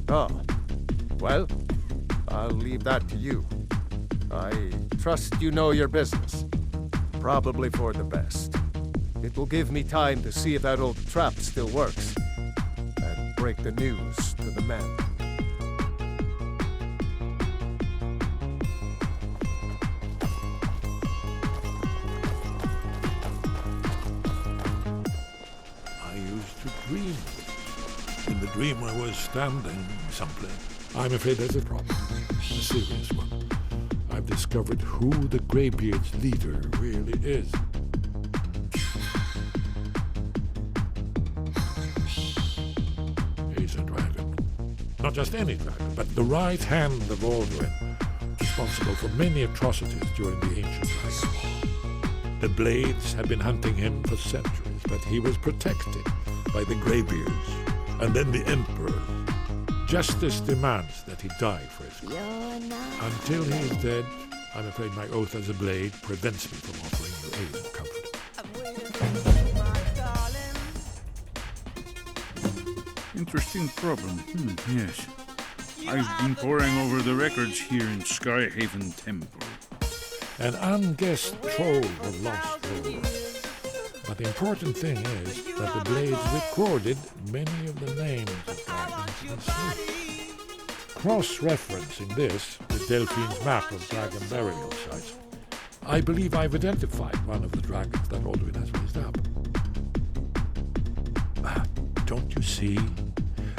Oh, well, I'll leave that to you. I trust you know your business. Probably for the best. It will give me time to see if that old trap still works, and break the news to the men. I used to dream. In the dream I was standing someplace. I'm afraid there's a problem. A serious one. I've discovered who the Greybeard's leader really is. He's a dragon. Not just any dragon, but the right hand of Alduin, responsible for many atrocities during the ancient Dragon War. The Blades had been hunting him for centuries, but he was protected by the Greybeards, and then the Emperor. Justice demands that he die for his crime. Until he is dead, I'm afraid my oath as a Blade prevents me from offering you aid or comfort. Interesting problem. Yes. I've been poring over the records here in Skyhaven Temple. An unguessed trove of lost lore. But the important thing is that the Blades recorded many of the names of dragons in sleep. Cross-referencing this with Delphine's map of dragon burial sites, I believe I've identified one of the dragons that Alduin has raised up. Don't you see?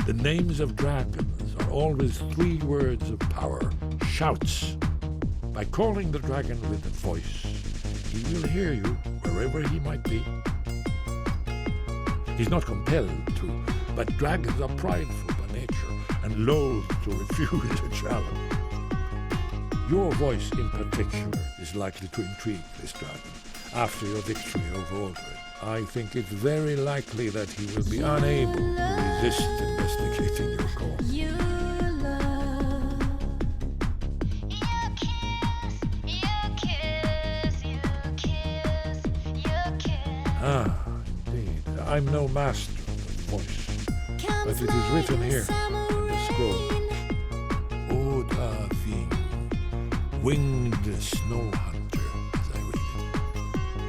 The names of dragons are always 3 words of power, shouts. By calling the dragon with a voice, he will hear you wherever he might be. He's not compelled to, but dragons are prideful by nature and loath to refuse a challenge. Your voice in particular is likely to intrigue this dragon after your victory over Alduin. I think it's very likely that he will be unable to resist investigating your call. Indeed. I'm no master of voice, but it is written here in the scroll. Odahviing, winged snow hunter, as I read it.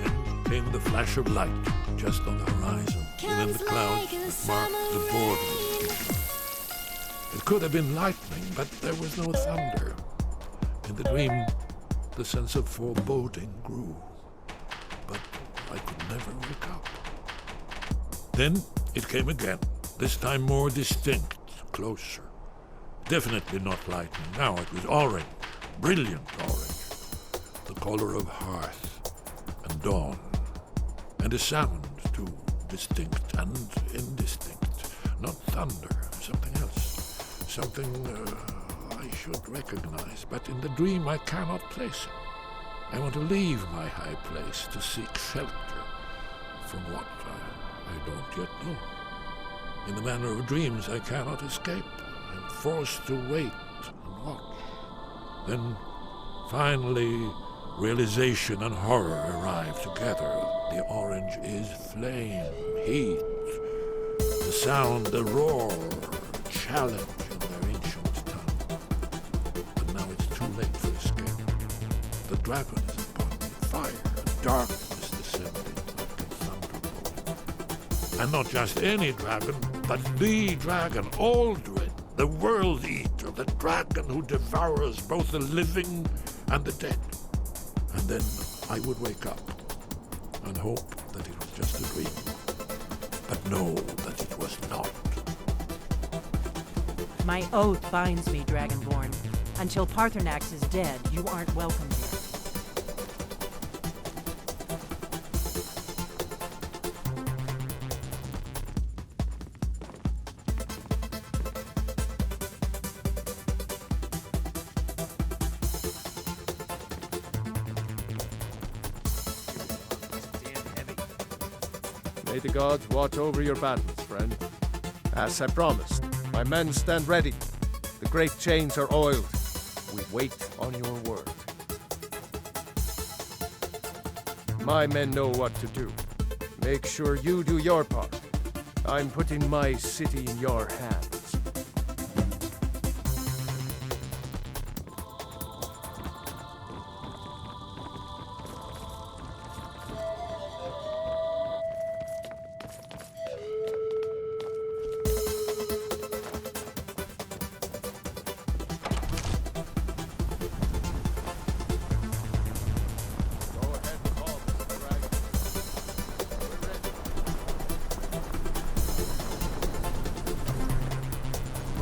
Then came the flash of light just on the horizon, within the clouds that marked the border of the picture. It could have been lightning, but there was no thunder. In the dream, the sense of foreboding grew, but I could never wake up. Then it came again, this time more distinct, closer. Definitely not lightning. Now it was orange, brilliant orange, the color of hearth and dawn. And a sound, too, distinct and indistinct. Not thunder, something else. Something I should recognize, but in the dream I cannot place it. I want to leave my high place to seek shelter from what I don't yet know. In the manner of dreams, I cannot escape. I'm forced to wait and watch. Then, finally, realization and horror arrive together. The orange is flame, heat, the sound, the roar, challenge in their ancient tongue. But now it's too late for escape. The dragon is upon me, fire and darkness descending like a thunderbolt. And not just any dragon, but the dragon, Alduin, the world eater, the dragon who devours both the living and the dead. And then I would wake up and hope that it was just a dream, but know that it was not. My oath binds me, Dragonborn. Until Paarthurnax is dead, you aren't welcome here. May the gods watch over your battles, friend. As I promised, my men stand ready. The great chains are oiled. We wait on your word. My men know what to do. Make sure you do your part. I'm putting my city in your hands.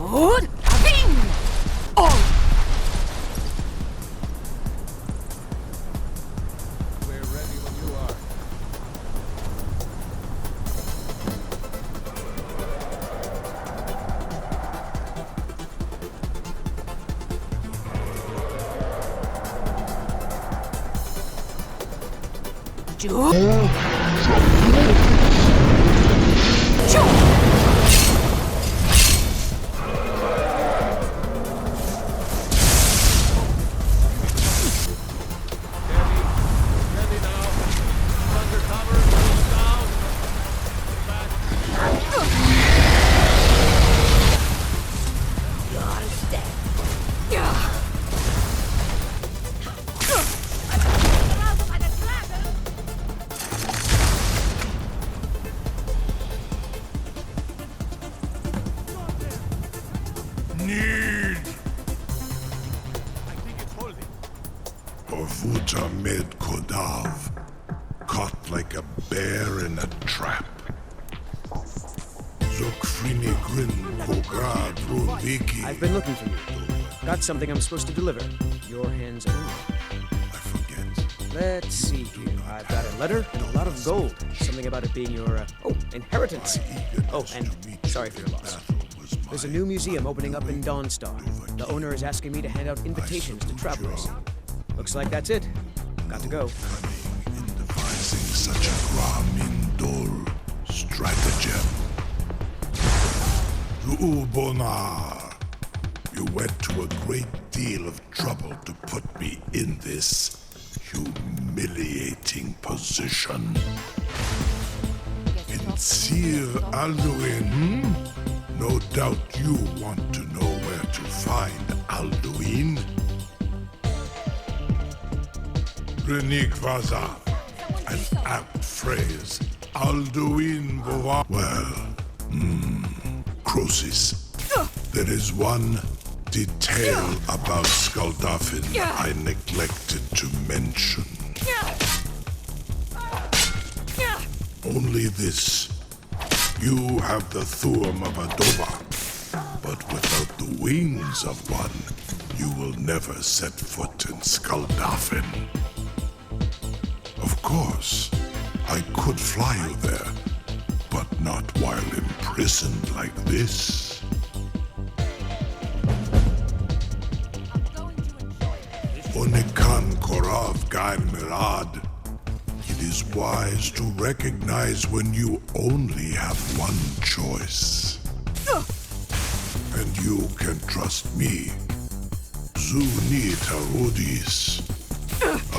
Good. Bing! Oh! We're ready when you are. Ready now. Under cover. Down. Back. Need I think it's holding. Orvuta Med Kodav, caught like a bear in a trap. Zokfrini Grin Kograd Rundiki. I've been looking for you. Got something I'm supposed to deliver. Your hands are. I forget. Let's see here. I've got a letter and a lot of gold. Something about it being your, inheritance. Oh, and sorry for your loss. There's a new museum opening up in Dawnstar. The owner is asking me to hand out invitations to travelers. Looks like that's it. Got to go. In devising such a Gramindor stratagem. Ubonar, you went to a great deal of trouble to put me in this humiliating position. In Sir Alduin, no doubt you want to know where to find Alduin. Renik Vaza, an apt phrase. Alduin Bovar. Well, Croesus, there is one detail about Skuldafin I neglected to mention. Only this. You have the Thuum of a Dova, but without the wings of one, you will never set foot in Skuldafin. Of course, I could fly you there, but not while imprisoned like this. Onikan Korav Gair Mirad. It is wise to recognize when you only have one choice. And you can trust me. Zuni Tarudis.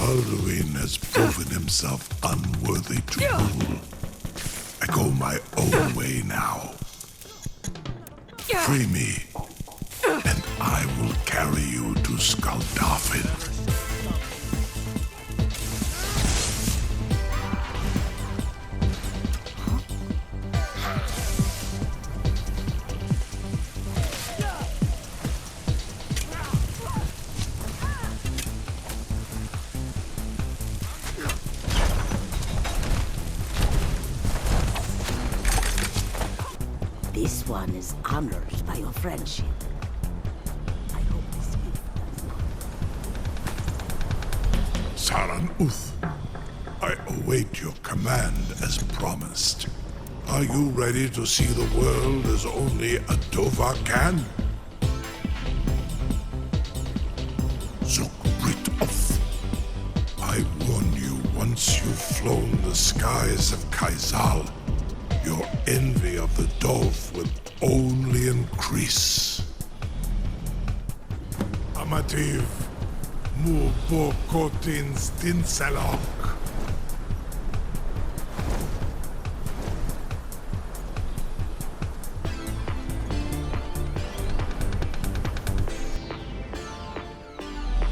Alduin has proven himself unworthy to rule. I go my own way now. Free me, and I will carry you to Skuldafin. This one is honored by your friendship. I hope this gift does not. Saran Uth, I await your command as promised. Are you ready to see the world as only a Dova can? Zukbrit Uth, I warn you, once you've flown the skies of Kaizal, your envy of the Dove will only increase. Amativ, Mubokotin Stinselok.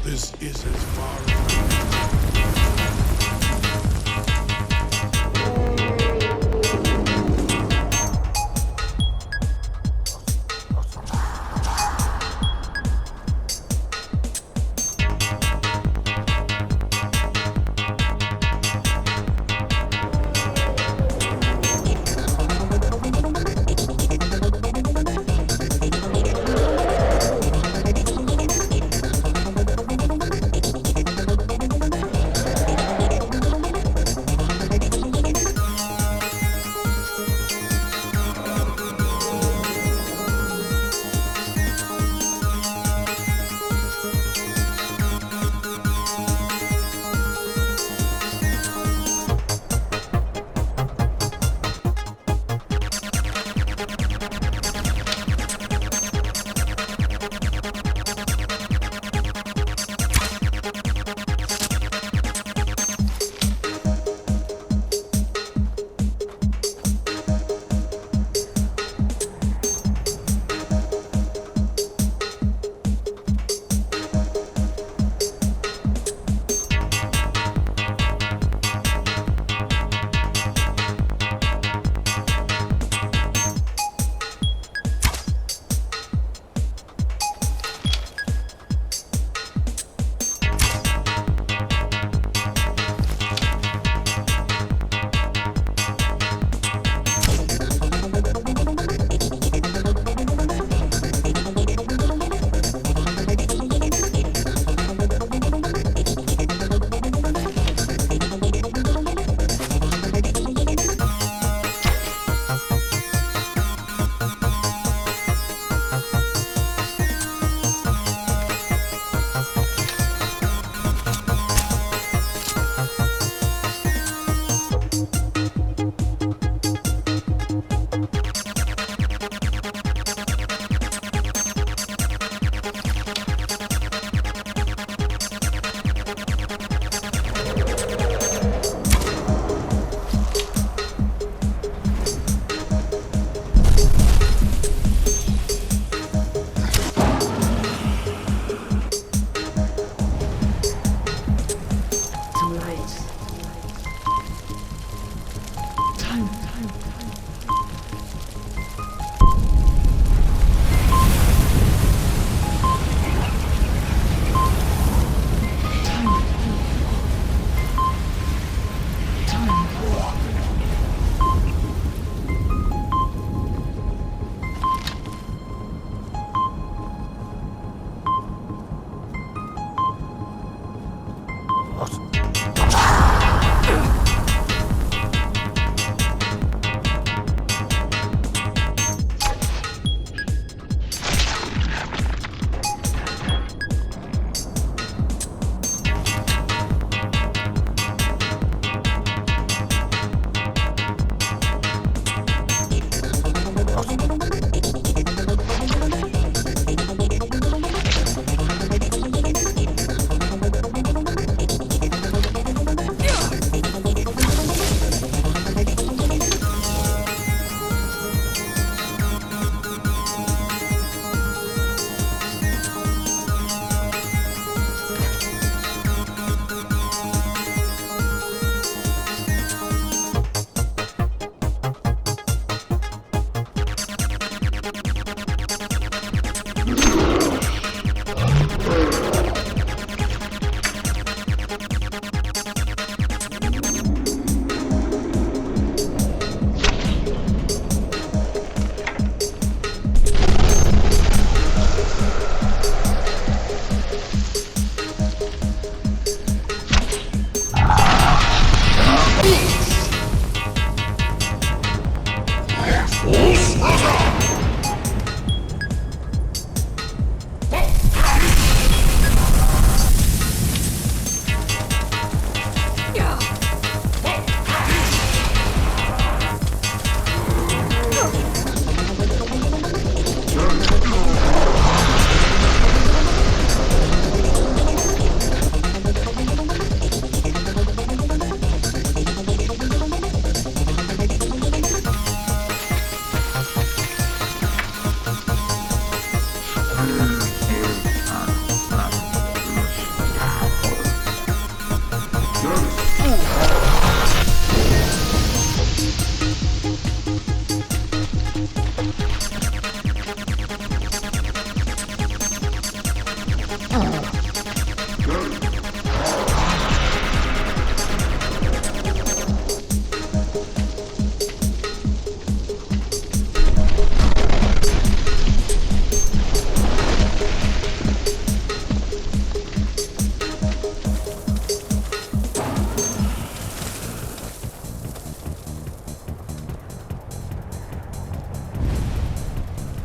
This is as far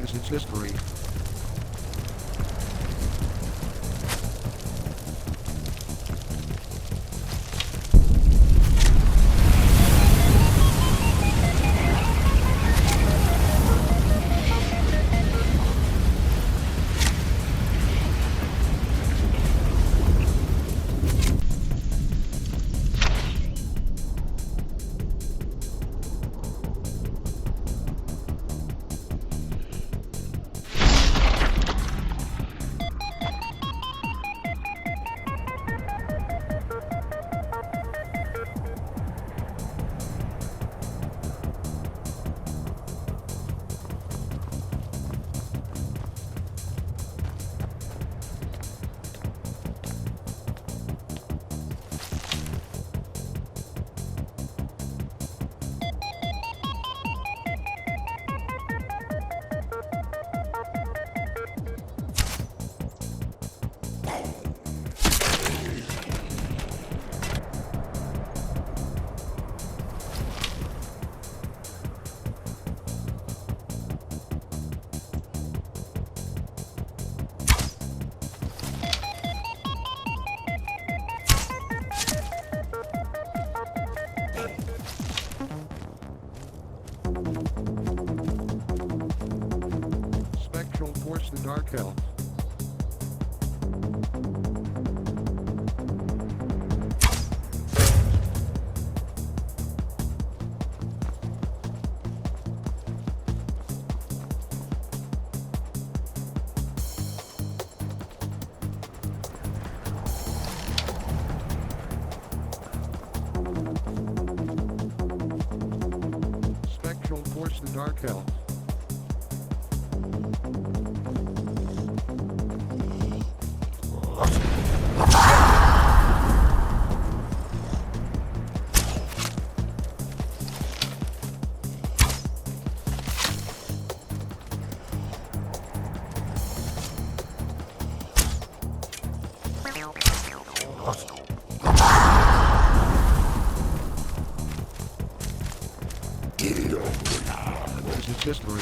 This is history. Spectral Force, the Dark Elf. Spectral Force, the Dark Elf. This is history.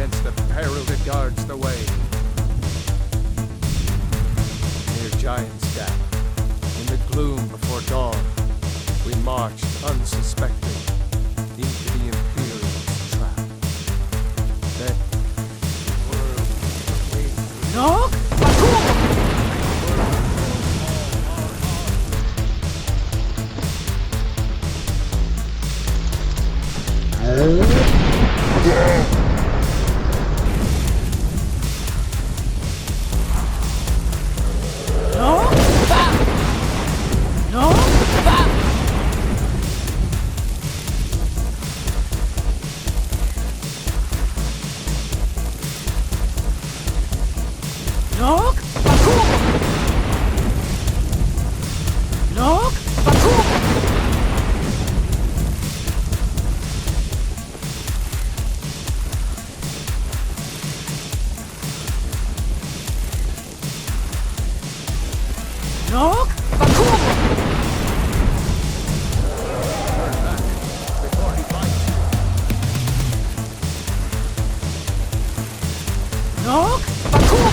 against the peril that guards the way. Near Giant's Gap, in the gloom before dawn, we marched unsuspecting into the Imperial's trap. Then, No? No? No? Nok? Bakum! Nok? Bakum! Nok? Bakum! before he bites you. Nok? Bakum!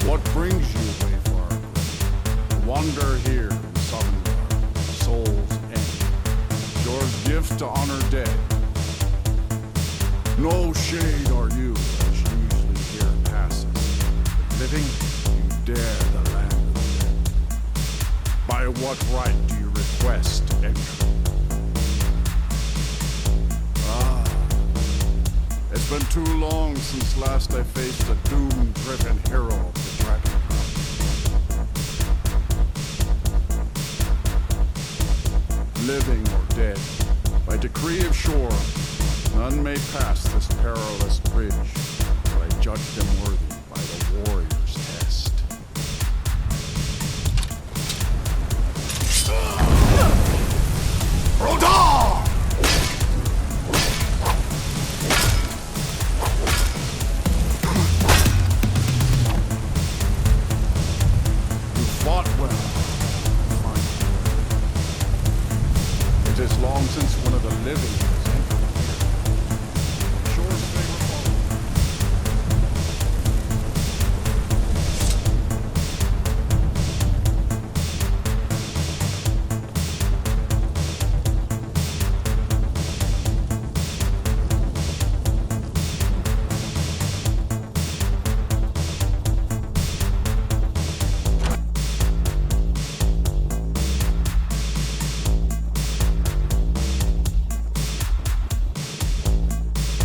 What brings you, Wayfarer? Wander here in Sovngarde, Soul's End. Your gift to honor dead. No shade are you, as usually here passes. But living, you dare the land of the dead. By what right do you request entry? It's been too long since last I faced a doom-driven hero of the Dragon Hunt. Living or dead, by decree of shore, none may pass this perilous bridge, but I judge them worthy by the warrior's test. Rodar! Fought well. Fine. It is long since one of the living has entered here. Shores they were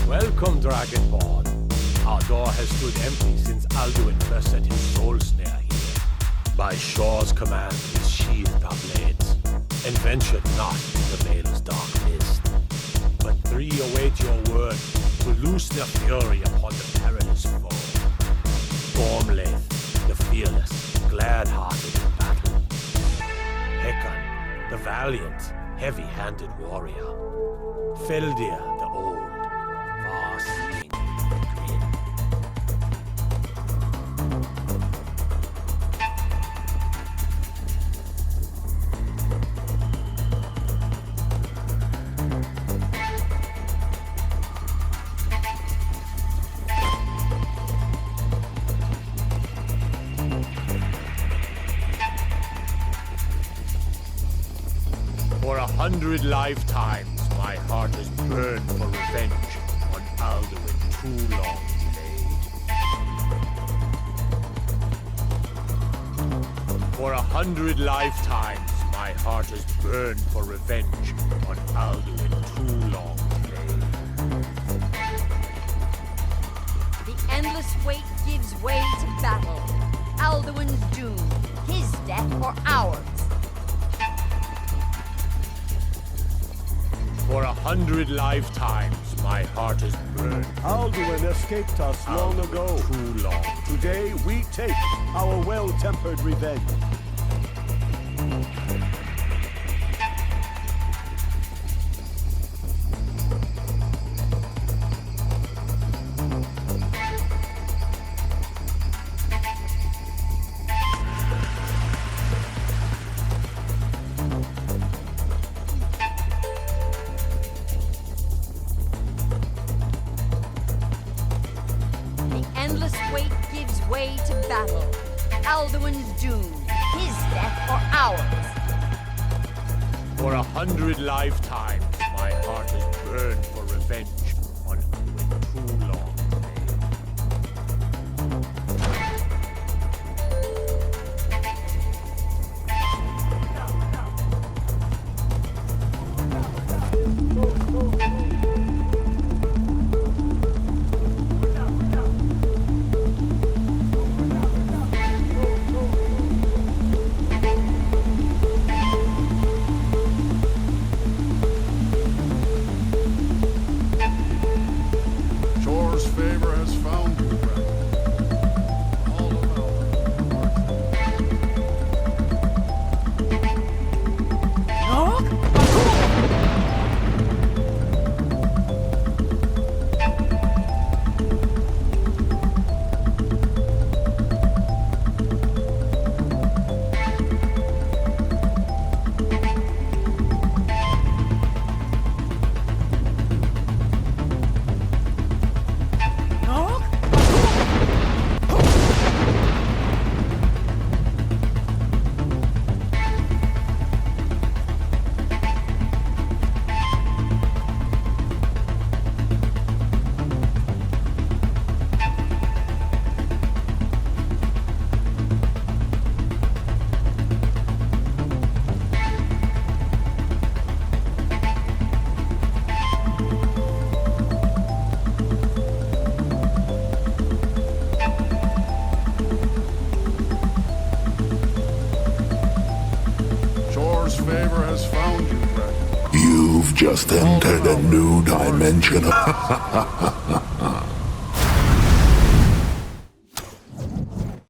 Welcome, Dragonborn. Our door has stood empty since Alduin first set his soul snare here. By Shaw's command, we sheathed our blades, and ventured not in the Vale's dark mist. But three await your word to loose their fury upon the perilous foe. Gormlaith, the fearless, glad-hearted in battle. Hekon, the valiant, heavy-handed warrior. Feldir, the old, far-seeing grin. For 100 lifetimes, my heart has burned for revenge on Alduin too long delayed. For 100 lifetimes, my heart has burned for revenge on Alduin too long delayed. The endless wait gives way to battle. Alduin's doom, his death or ours. For 100 lifetimes, my heart has burned Alduin escaped us long ago. too long. Today we take our well-tempered revenge. battle. Alduin's doom. His death or ours. For 100 lifetimes, my heart has burned for revenge on Alduin Oolong. Shore's favor has found you, rebel. All about Shore's favor has found you, rebel. You've just entered a new dimension.